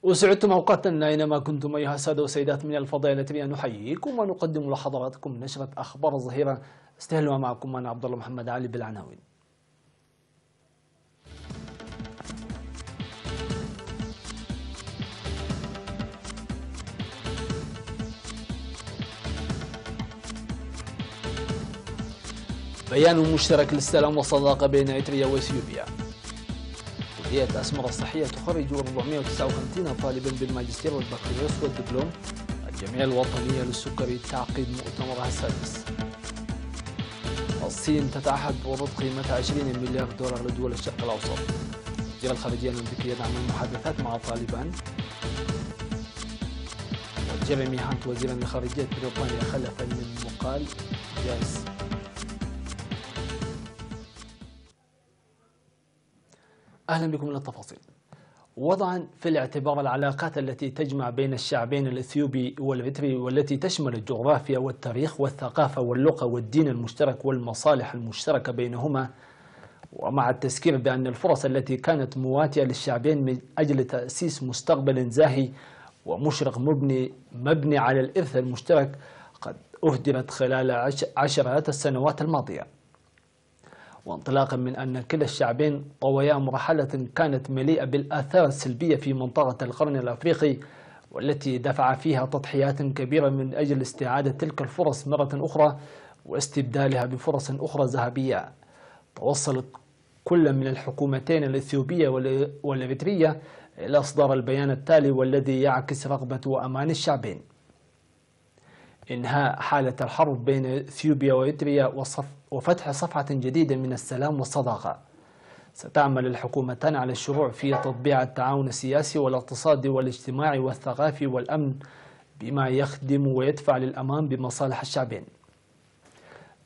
وسعدتم أوقاتنا أينما كنتم أيها السادة والسيدات. من الفضيلة بأن نحييكم ونقدم لحضراتكم نشرة أخبار الظهيرة. استهلوا معكم أنا عبد الله محمد علي بالعناوين. بيان مشترك للسلام والصداقة بين إريتريا وإثيوبيا. كلية أسمرة الصحية تخرج 459 طالبا بالماجستير والبكالوريوس والدبلوم. الجمعية الوطنية للسكري تعقد مؤتمرها السادس. الصين تتعهد بعروض قيمتها 20 مليار دولار لدول الشرق الأوسط. وزير الخارجية الأمريكي يدعم المحادثات مع طالبان. وجيريمي هانت وزيرا لخارجية بريطانيا خلفا من مقال جالس. أهلا بكم إلى التفاصيل. وضعا في الاعتبار العلاقات التي تجمع بين الشعبين الإثيوبي والإريتري والتي تشمل الجغرافيا والتاريخ والثقافة واللغة والدين المشترك والمصالح المشتركة بينهما، ومع التذكير بأن الفرص التي كانت مواتية للشعبين من أجل تأسيس مستقبل زاهي ومشرق مبني على الإرث المشترك قد أهدرت خلال عشرات السنوات الماضية. وانطلاقا من أن كلا الشعبين طويا مرحلة كانت مليئة بالآثار السلبية في منطقة القرن الأفريقي، والتي دفع فيها تضحيات كبيرة من أجل استعادة تلك الفرص مرة أخرى واستبدالها بفرص أخرى ذهبية، توصلت كل من الحكومتين الإثيوبية والإريترية إلى إصدار البيان التالي، والذي يعكس رغبة وأمان الشعبين: إنهاء حالة الحرب بين إثيوبيا وإريتريا وفتح صفحة جديدة من السلام والصداقة. ستعمل الحكومتان على الشروع في تطبيع التعاون السياسي والاقتصادي والاجتماعي والثقافي والأمن بما يخدم ويدفع للأمام بمصالح الشعبين.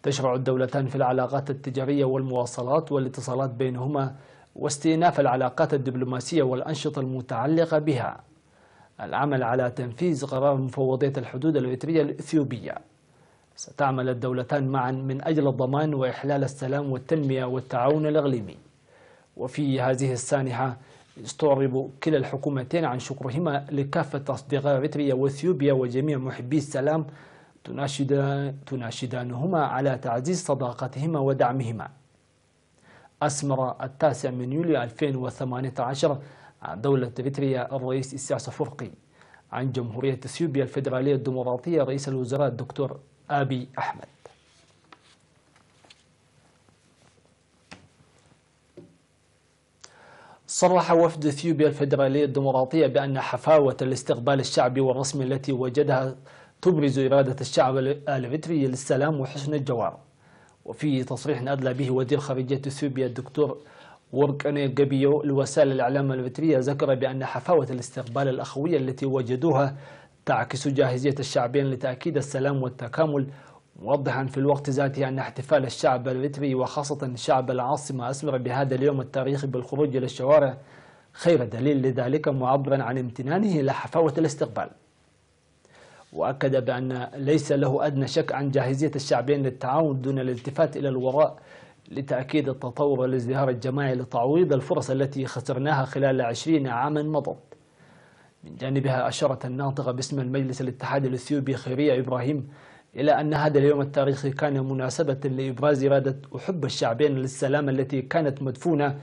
تشرع الدولتان في العلاقات التجارية والمواصلات والاتصالات بينهما واستئناف العلاقات الدبلوماسية والأنشطة المتعلقة بها. العمل على تنفيذ قرار مفوضية الحدود الإريترية الإثيوبية. ستعمل الدولتان معا من أجل الضمان وإحلال السلام والتنمية والتعاون الإقليمي. وفي هذه السانحة يستعرب كلا الحكومتين عن شكرهما لكافة أصدقاء إريتريا وإثيوبيا وجميع محبي السلام، تناشدانهما على تعزيز صداقتهما ودعمهما. أسمر 9 يوليو 2018 عن دولة إريتريا الرئيس إسياس أفورقي. عن جمهورية إثيوبيا الفيدرالية الديمقراطية رئيس الوزراء الدكتور آبي أحمد. صرح وفد إثيوبيا الفيدرالية الديمقراطية بأن حفاوة الاستقبال الشعبي والرسمي التي وجدها تبرز إرادة الشعب الإريتري للسلام وحسن الجوار. وفي تصريح أدلى به وزير خارجية إثيوبيا الدكتور ورقني جابيو لوسائل الإعلام الإريترية، ذكر بأن حفاوة الاستقبال الأخوية التي وجدوها تعكس جاهزية الشعبين لتأكيد السلام والتكامل، موضحا في الوقت ذاته أن احتفال الشعب الإريتري وخاصة شعب العاصمة أسمر بهذا اليوم التاريخي بالخروج إلى الشوارع خير دليل لذلك، معبرا عن امتنانه لحفاوة الاستقبال. وأكد بأن ليس له أدنى شك عن جاهزية الشعبين للتعاون دون الالتفات إلى الوراء لتأكيد التطور والازدهار الجماعي لتعويض الفرص التي خسرناها خلال 20 عاما مضت. من جانبها أشارت الناطقة باسم المجلس الاتحادي الإثيوبي خيرية إبراهيم إلى أن هذا اليوم التاريخي كان مناسبة لإبراز إرادة وحب الشعبين للسلام التي كانت مدفونة.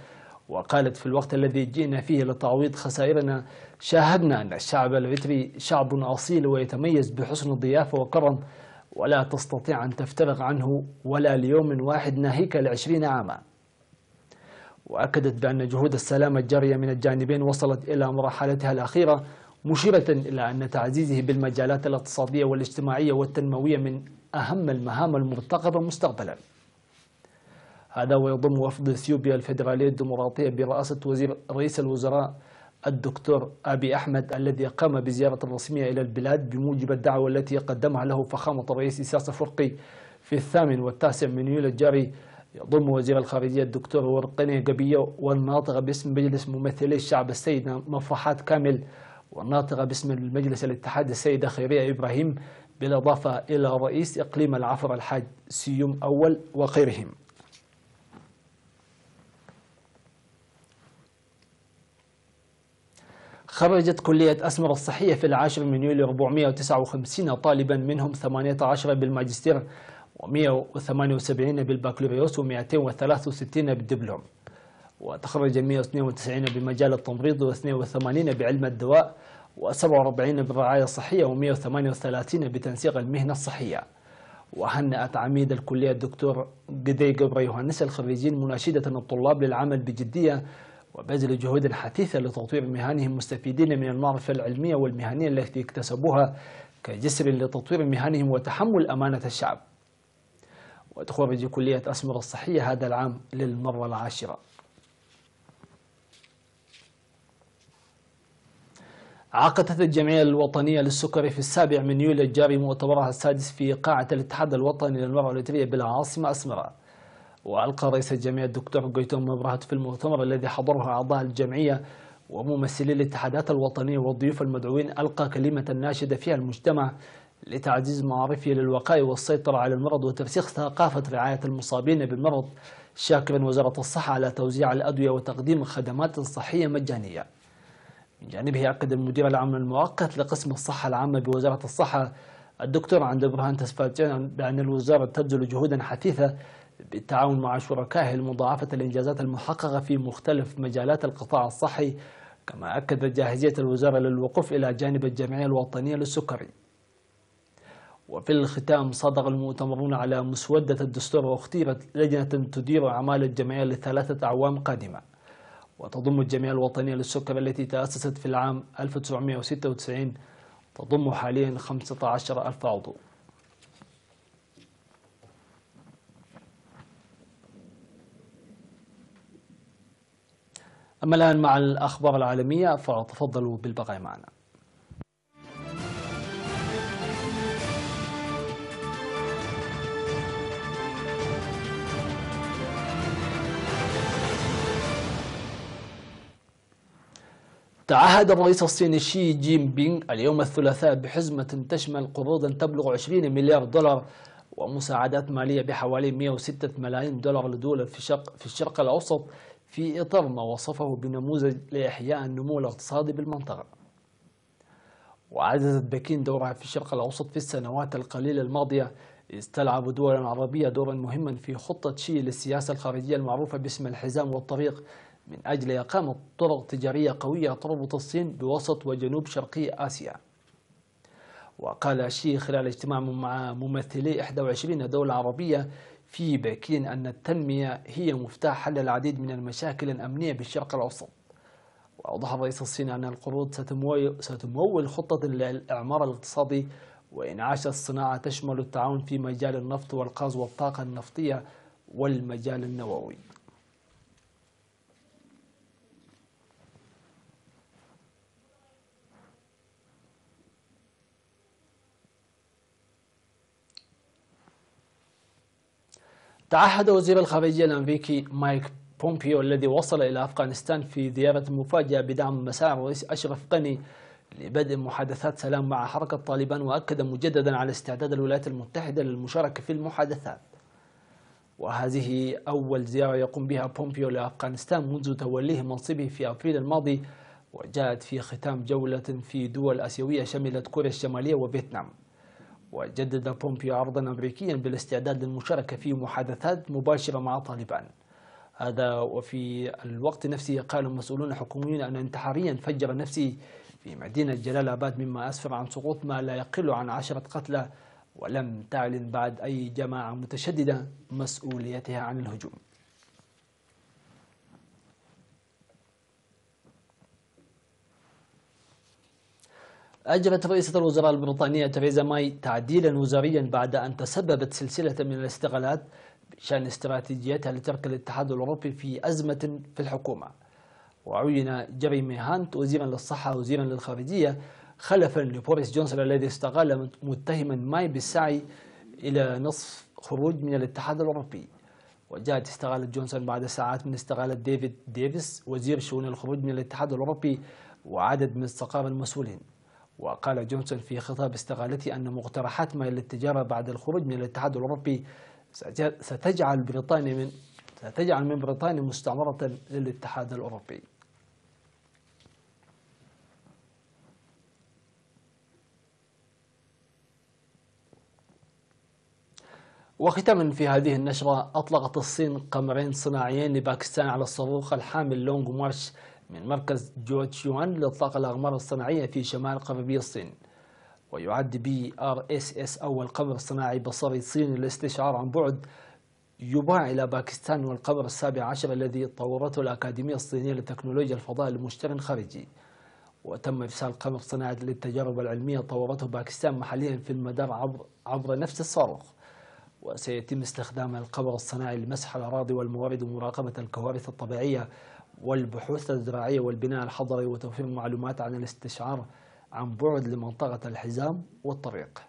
وقالت: في الوقت الذي جئنا فيه لتعويض خسائرنا شاهدنا أن الشعب الإريتري شعب أصيل ويتميز بحسن الضيافة وكرم، ولا تستطيع أن تفترق عنه ولا ليوم واحد ناهيك ل20 عاما. وأكدت بأن جهود السلام الجارية من الجانبين وصلت إلى مرحلتها الأخيرة، مشيرة إلى أن تعزيزه بالمجالات الاقتصادية والاجتماعية والتنموية من أهم المهام المرتقبة مستقبلا. هذا ويضم وفد إثيوبيا الفيدرالية الديمقراطية برئاسة رئيس الوزراء الدكتور آبي أحمد، الذي قام بزيارة رسمية إلى البلاد بموجب الدعوة التي قدمها له فخامة الرئيس إسياس أفورقي في 8 و9 يوليو الجاري. يضم وزير الخارجية الدكتور ورقني جابيو والناطقة باسم مجلس ممثلي الشعب السيدة مفرحات كامل، والناطقة باسم المجلس الاتحادي السيدة خيرية إبراهيم، بالإضافة إلى رئيس إقليم العفر الحاج سيوم أول وغيرهم. خرجت كلية أسمر الصحية في 10 من يوليو 459 طالبا، منهم 18 بالماجستير و178 بالبكالوريوس و263 بالدبلوم. وتخرج 192 بمجال التمريض و82 بعلم الدواء و47 بالرعاية الصحية و138 بتنسيق المهنة الصحية. وهنأت عميد الكلية الدكتور قدي قبر يوهنس الخريجين مناشدة الطلاب للعمل بجدية وبذل جهود حثيثة لتطوير مهنهم، مستفيدين من المعرفة العلمية والمهنية التي اكتسبوها كجسر لتطوير مهنهم وتحمل أمانة الشعب. وتخرج كلية أسمر الصحية هذا العام للمرة العاشرة. عقدت الجمعية الوطنية للسكري في 7 من يوليو الجاري مؤتمرها السادس في قاعة الاتحاد الوطني للمرأة الإريترية بالعاصمة أسمرة. وألقى رئيس الجمعية الدكتور قويتون مبرهت في المؤتمر الذي حضره أعضاء الجمعية وممثلي الاتحادات الوطنية والضيوف المدعوين، ألقى كلمة ناشدة فيها المجتمع لتعزيز معارفه للوقاية والسيطرة على المرض وترسيخ ثقافة رعاية المصابين بالمرض، شاكرا وزارة الصحة على توزيع الأدوية وتقديم خدمات صحية مجانية. من جانبه أكد المدير العام المؤقت لقسم الصحة العامة بوزارة الصحة الدكتور عند برهان تسفاتيان بأن الوزارة تبذل جهودا حثيثة بالتعاون مع شركائه لمضاعفة الإنجازات المحققة في مختلف مجالات القطاع الصحي. كما أكد جاهزية الوزارة للوقوف إلى جانب الجمعية الوطنية للسكري. وفي الختام صادق المؤتمرون على مسودة الدستور، واختيرت لجنة تدير أعمال الجمعية ل3 أعوام قادمة. وتضم الجمعية الوطنية للسكر التي تأسست في العام 1996 تضم حاليا 15,000 عضو. أما الآن مع الأخبار العالمية، فتفضلوا بالبقاء معنا. تعهد الرئيس الصيني شي جين بينغ اليوم الثلاثاء بحزمة تشمل قروضا تبلغ 20 مليار دولار ومساعدات مالية بحوالي 106 ملايين دولار لدول في الشرق الأوسط، في إطار ما وصفه بنموذج لإحياء النمو الاقتصادي بالمنطقة. وعززت بكين دورها في الشرق الأوسط في السنوات القليلة الماضية، إذ تلعب دول عربية دورا مهما في خطة شي للسياسة الخارجية المعروفة باسم الحزام والطريق، من أجل إقامة طرق تجارية قوية تربط الصين بوسط وجنوب شرقي آسيا. وقال شي خلال اجتماع مع ممثلي 21 دولة عربية في بكين أن التنمية هي مفتاح حل العديد من المشاكل الأمنية بالشرق الأوسط. وأوضح الرئيس الصيني أن القروض ستمول خطة للإعمار الاقتصادي وإنعاش الصناعة تشمل التعاون في مجال النفط والغاز والطاقة النفطية والمجال النووي. تعهد وزير الخارجية الأمريكي مايك بومبيو الذي وصل إلى أفغانستان في زيارة مفاجئة بدعم مساعي الرئيس أشرف غني لبدء محادثات سلام مع حركة طالبان، وأكد مجددا على استعداد الولايات المتحدة للمشاركة في المحادثات. وهذه أول زيارة يقوم بها بومبيو لأفغانستان منذ توليه منصبه في أبريل الماضي، وجاءت في ختام جولة في دول آسيوية شملت كوريا الشمالية وفيتنام. وجدد بومبيو عرضا أمريكيا بالاستعداد للمشاركة في محادثات مباشرة مع طالبان. هذا وفي الوقت نفسه قال مسؤولون حكوميون أن انتحاريا فجر نفسه في مدينة جلال آباد، مما أسفر عن سقوط ما لا يقل عن 10 قتلى، ولم تعلن بعد أي جماعة متشددة مسؤوليتها عن الهجوم. أجرت رئيسة الوزراء البريطانية تريزا ماي تعديلا وزاريا بعد أن تسببت سلسلة من الاستقالات بشأن استراتيجيتها لترك الاتحاد الأوروبي في أزمة في الحكومة. وعين جيريمي هانت وزيرا للصحة وزيرا للخارجية خلفا لبوريس جونسون الذي استقال، متهما ماي بالسعي إلى نصف خروج من الاتحاد الأوروبي. وجاءت استقالة جونسون بعد ساعات من استقالة ديفيد ديفيس وزير شؤون الخروج من الاتحاد الأوروبي وعدد من السقارى المسؤولين. وقال جونسون في خطاب استقالته أن مقترحات ماي للتجارة بعد الخروج من الاتحاد الأوروبي ستجعل من بريطانيا مستعمرة للاتحاد الأوروبي. وختاما في هذه النشرة، أطلقت الصين قمرين صناعيين لباكستان على الصاروخ الحامل لونغ مارش من مركز جوتشوان لإطلاق الأقمار الصناعية في شمال غربي الصين. ويعد BRSS أول قمر صناعي بصري صيني للاستشعار عن بعد يباع إلى باكستان، والقمر السابع عشر الذي طورته الأكاديمية الصينية لتكنولوجيا الفضاء لمشتر خارجي. وتم إرسال قمر صناعي للتجارب العلمية طورته باكستان محليا في المدار عبر نفس الصاروخ. وسيتم استخدام القمر الصناعي لمسح الأراضي والموارد ومراقبة الكوارث الطبيعية والبحوث الزراعية والبناء الحضري وتوفير معلومات عن الاستشعار عن بعد لمنطقة الحزام والطريق.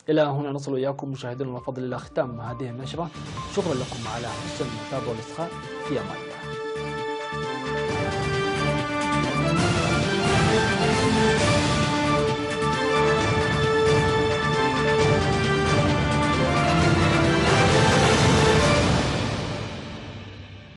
إلى هنا نصل إياكم مشاهدينا الأفاضل إلى ختام هذه النشرة. شكرا لكم على حسن المتابعة والإصغاء. في أمان الله.